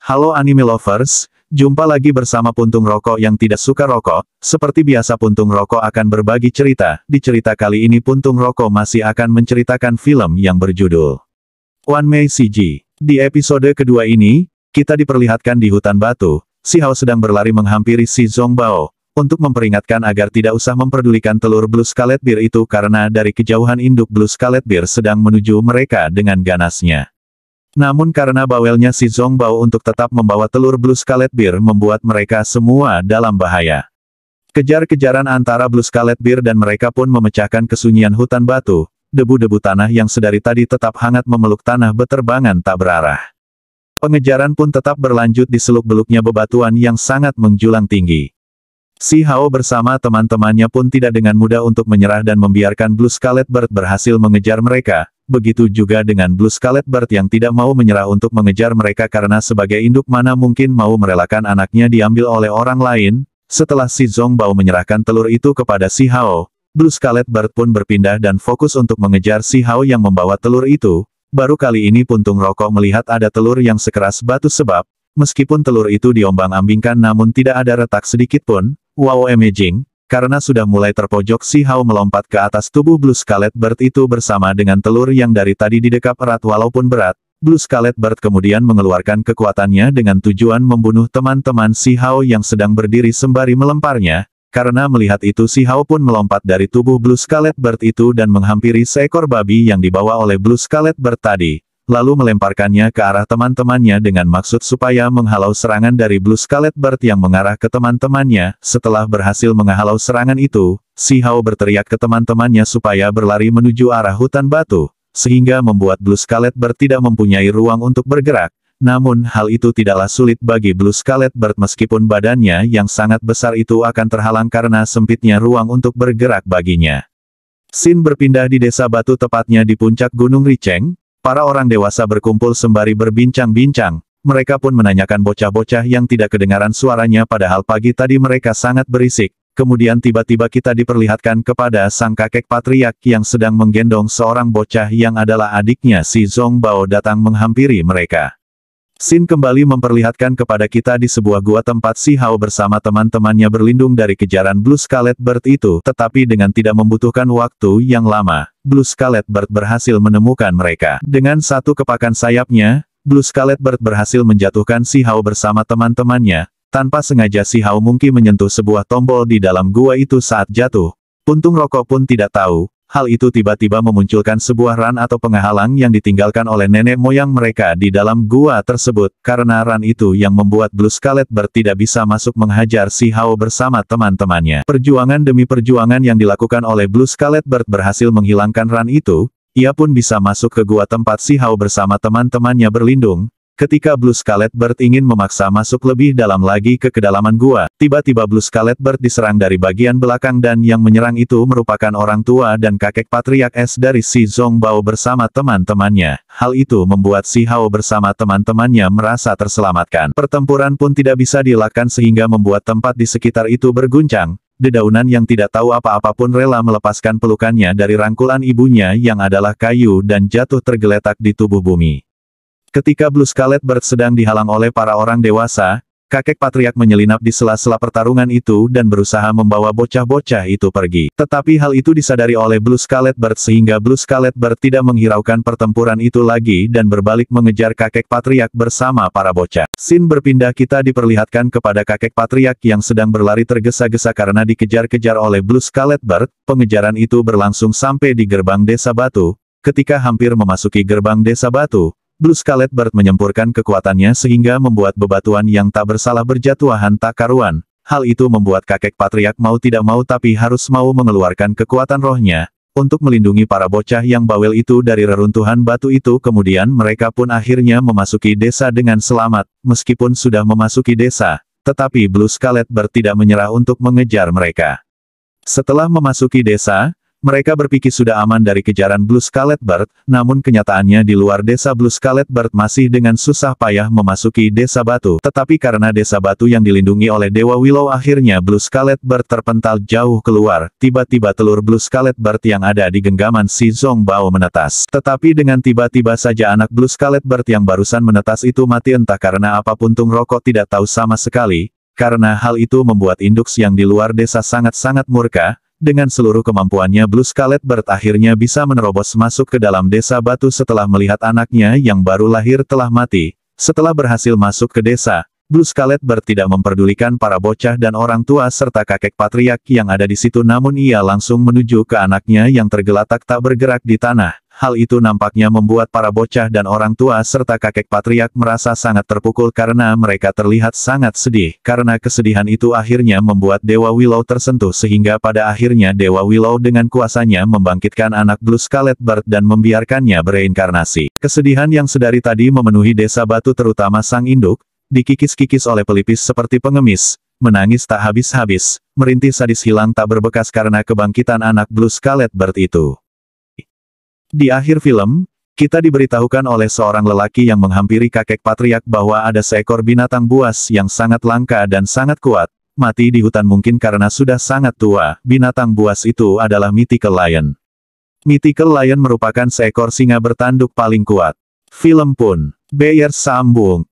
Halo anime lovers, jumpa lagi bersama Puntung Rokok yang tidak suka rokok. Seperti biasa Puntung Rokok akan berbagi cerita. Di cerita kali ini Puntung Rokok masih akan menceritakan film yang berjudul One May CG. Di episode kedua ini, kita diperlihatkan di hutan batu. Si Hao sedang berlari menghampiri si Zongbao untuk memperingatkan agar tidak usah memperdulikan telur Blue Scarlet Bear itu karena dari kejauhan induk Blue Scarlet Bear sedang menuju mereka dengan ganasnya. Namun karena bawelnya si Zongbao untuk tetap membawa telur Blue Scarlet Bear membuat mereka semua dalam bahaya. Kejar-kejaran antara Blue Scarlet Bear dan mereka pun memecahkan kesunyian hutan batu. Debu-debu tanah yang sedari tadi tetap hangat memeluk tanah beterbangan tak berarah. Pengejaran pun tetap berlanjut di seluk-beluknya bebatuan yang sangat menjulang tinggi. Si Hao bersama teman-temannya pun tidak dengan mudah untuk menyerah dan membiarkan Blue Scarlet Bird berhasil mengejar mereka. Begitu juga dengan Blue Scarlet Bird yang tidak mau menyerah untuk mengejar mereka karena sebagai induk mana mungkin mau merelakan anaknya diambil oleh orang lain. Setelah si Zongbao menyerahkan telur itu kepada si Hao, Blue Scarlet Bird pun berpindah dan fokus untuk mengejar si Hao yang membawa telur itu. Baru kali ini Puntung Rokok melihat ada telur yang sekeras batu sebab, meskipun telur itu diombang-ambingkan namun tidak ada retak sedikit pun. Wow, amazing! Karena sudah mulai terpojok si Hao melompat ke atas tubuh Blue Scarlet Bird itu bersama dengan telur yang dari tadi didekap erat walaupun berat. Blue Scarlet Bird kemudian mengeluarkan kekuatannya dengan tujuan membunuh teman-teman si Hao yang sedang berdiri sembari melemparnya. Karena melihat itu si Hao pun melompat dari tubuh Blue Scarlet Bird itu dan menghampiri seekor babi yang dibawa oleh Blue Scarlet Bird tadi. Lalu melemparkannya ke arah teman-temannya dengan maksud supaya menghalau serangan dari Blue Scarlet Bird yang mengarah ke teman-temannya. Setelah berhasil menghalau serangan itu, si Hao berteriak ke teman-temannya supaya berlari menuju arah hutan batu, sehingga membuat Blue Scarlet Bird tidak mempunyai ruang untuk bergerak. Namun hal itu tidaklah sulit bagi Blue Scarlet Bird meskipun badannya yang sangat besar itu akan terhalang karena sempitnya ruang untuk bergerak baginya. Scene berpindah di desa batu tepatnya di puncak Gunung Riceng. Para orang dewasa berkumpul sembari berbincang-bincang. Mereka pun menanyakan bocah-bocah yang tidak kedengaran suaranya padahal pagi tadi mereka sangat berisik. Kemudian tiba-tiba kita diperlihatkan kepada sang kakek patriark yang sedang menggendong seorang bocah yang adalah adiknya si Zongbao datang menghampiri mereka. Scene kembali memperlihatkan kepada kita di sebuah gua tempat si Hao bersama teman-temannya berlindung dari kejaran Blue Scarlet Bird itu, tetapi dengan tidak membutuhkan waktu yang lama, Blue Scarlet Bird berhasil menemukan mereka. Dengan satu kepakan sayapnya, Blue Scarlet Bird berhasil menjatuhkan si Hao bersama teman-temannya. Tanpa sengaja si Hao mungkin menyentuh sebuah tombol di dalam gua itu saat jatuh. Puntung Rokok pun tidak tahu. Hal itu tiba-tiba memunculkan sebuah ran atau penghalang yang ditinggalkan oleh nenek moyang mereka di dalam gua tersebut, karena ran itu yang membuat Blue Scarlet Bird tidak bisa masuk menghajar si Hao bersama teman-temannya. Perjuangan demi perjuangan yang dilakukan oleh Blue Scarlet Bird berhasil menghilangkan ran itu, ia pun bisa masuk ke gua tempat si Hao bersama teman-temannya berlindung. Ketika Blue Scarlet Bird ingin memaksa masuk lebih dalam lagi ke kedalaman gua, tiba-tiba Blue Scarlet Bird diserang dari bagian belakang dan yang menyerang itu merupakan orang tua dan kakek patriark es dari si Zongbao bersama teman-temannya. Hal itu membuat si Hao bersama teman-temannya merasa terselamatkan. Pertempuran pun tidak bisa dielakkan sehingga membuat tempat di sekitar itu berguncang. Dedaunan yang tidak tahu apa-apa pun rela melepaskan pelukannya dari rangkulan ibunya yang adalah kayu dan jatuh tergeletak di tubuh bumi. Ketika Blue Scarlet Bird sedang dihalang oleh para orang dewasa, kakek patriark menyelinap di sela-sela pertarungan itu dan berusaha membawa bocah-bocah itu pergi. Tetapi hal itu disadari oleh Blue Scarlet Bird sehingga Blue Scarlet Bird tidak menghiraukan pertempuran itu lagi dan berbalik mengejar kakek patriark bersama para bocah. Scene berpindah kita diperlihatkan kepada kakek patriark yang sedang berlari tergesa-gesa karena dikejar-kejar oleh Blue Scarlet Bird. Pengejaran itu berlangsung sampai di gerbang desa batu. Ketika hampir memasuki gerbang desa batu, Blue Scarlet Bird menyempurkan kekuatannya sehingga membuat bebatuan yang tak bersalah berjatuhan tak karuan. Hal itu membuat kakek patriark mau tidak mau tapi harus mau mengeluarkan kekuatan rohnya, untuk melindungi para bocah yang bawel itu dari reruntuhan batu itu. Kemudian mereka pun akhirnya memasuki desa dengan selamat. Meskipun sudah memasuki desa, tetapi Blue Scarlet Bird tidak menyerah untuk mengejar mereka. Setelah memasuki desa, Mereka berpikir sudah aman dari kejaran Blue Scarlet Bird, namun kenyataannya di luar desa Blue Scarlet Bird masih dengan susah payah memasuki desa batu. Tetapi karena desa batu yang dilindungi oleh Dewa Willow akhirnya Blue Scarlet Bird terpental jauh keluar. Tiba-tiba telur Blue Scarlet Bird yang ada di genggaman si Zhong Bao menetas. Tetapi dengan tiba-tiba saja anak Blue Scarlet Bird yang barusan menetas itu mati entah karena apa Puntung Rokok tidak tahu sama sekali. Karena hal itu membuat induk yang di luar desa sangat-sangat murka. Dengan seluruh kemampuannya Blue Scarlet Bird akhirnya bisa menerobos masuk ke dalam desa batu setelah melihat anaknya yang baru lahir telah mati. Setelah berhasil masuk ke desa, Blue Scarlet Bird tidak memperdulikan para bocah dan orang tua serta kakek patriark yang ada di situ namun ia langsung menuju ke anaknya yang tergeletak tak bergerak di tanah. Hal itu nampaknya membuat para bocah dan orang tua serta kakek patriark merasa sangat terpukul karena mereka terlihat sangat sedih. Karena kesedihan itu akhirnya membuat Dewa Willow tersentuh sehingga pada akhirnya Dewa Willow dengan kuasanya membangkitkan anak Blue Scarlet Bird dan membiarkannya bereinkarnasi. Kesedihan yang sedari tadi memenuhi desa batu terutama sang induk, dikikis-kikis oleh pelipis seperti pengemis, menangis tak habis-habis, merintih sadis hilang tak berbekas karena kebangkitan anak Blue Scarlet Bird itu. Di akhir film, kita diberitahukan oleh seorang lelaki yang menghampiri kakek patriark bahwa ada seekor binatang buas yang sangat langka dan sangat kuat, mati di hutan mungkin karena sudah sangat tua. Binatang buas itu adalah Mythical Lion. Mythical Lion merupakan seekor singa bertanduk paling kuat. Film pun, Bayer sambung.